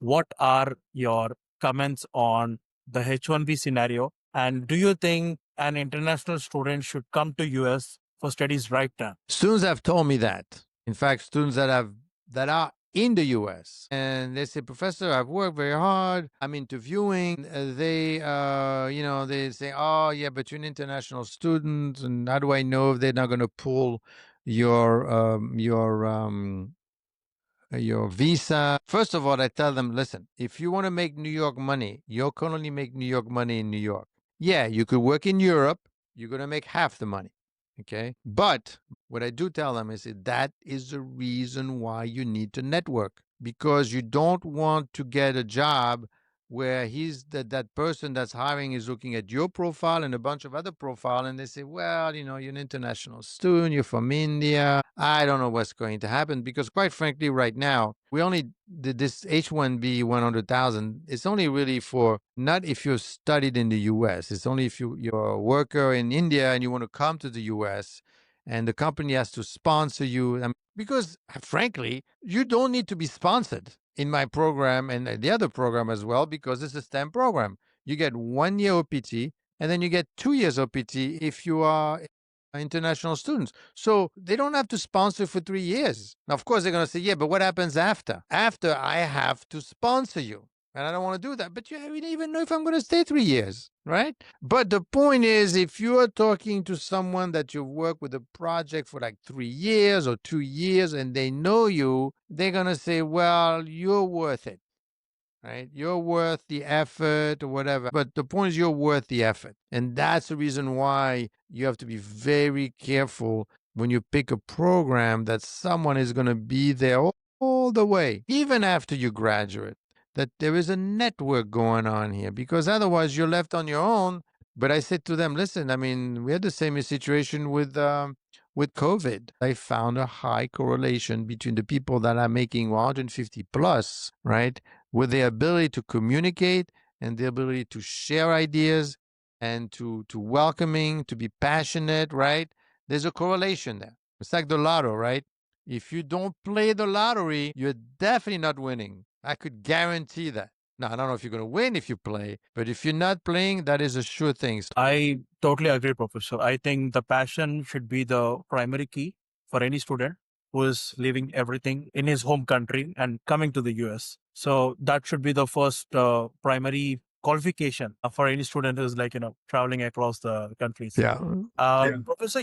what are your comments on the H1B scenario? And do you think an international student should come to US for studies right now? Students have told me that. In fact, students that are in the US and they say, Professor, I've worked very hard. I'm interviewing. They say, oh yeah, but you're an international student, and how do I know if they're not going to pull your visa? First of all, I tell them, listen, if you want to make New York money, you can only make New York money in New York. Yeah, you could work in Europe. You're going to make half the money. Okay. But what I do tell them is that is the reason why you need to network, because you don't want to get a job where that person that's hiring is looking at your profile and a bunch of other profile, and they say, well, you're an international student, you're from India. I don't know what's going to happen, because quite frankly, right now, we only did this H1B 100,000. It's only really for not if you studied in the US. It's only if you're a worker in India and you want to come to the US and the company has to sponsor you. Because frankly, you don't need to be sponsored in my program and the other program as well, because it's a STEM program. You get 1 year OPT and then you get 2 years OPT if you are international students. So they don't have to sponsor for 3 years. Now, of course, they're going to say, yeah, but what happens after? After I have to sponsor you. And I don't want to do that. But you don't even know if I'm going to stay 3 years, right? But the point is, if you are talking to someone that you've worked with a project for like 3 years or 2 years and they know you, they're going to say, well, you're worth it, right? You're worth the effort or whatever. But the point is, you're worth the effort. And that's the reason why you have to be very careful when you pick a program that someone is going to be there all the way, even after you graduate, that there is a network going on here, because otherwise you're left on your own. But I said to them, listen, I mean, we had the same situation with COVID. I found a high correlation between the people that are making 150 plus, right, with the ability to communicate and the ability to share ideas and to welcoming, to be passionate, right? There's a correlation there. It's like the lotto, right? If you don't play the lottery, you're definitely not winning. I could guarantee that. Now, I don't know if you're going to win if you play, but if you're not playing, that is a sure thing. I totally agree, Professor. I think the passion should be the primary key for any student who is leaving everything in his home country and coming to the US. So that should be the first primary qualification for any student who's traveling across the countries. Yeah. Professor,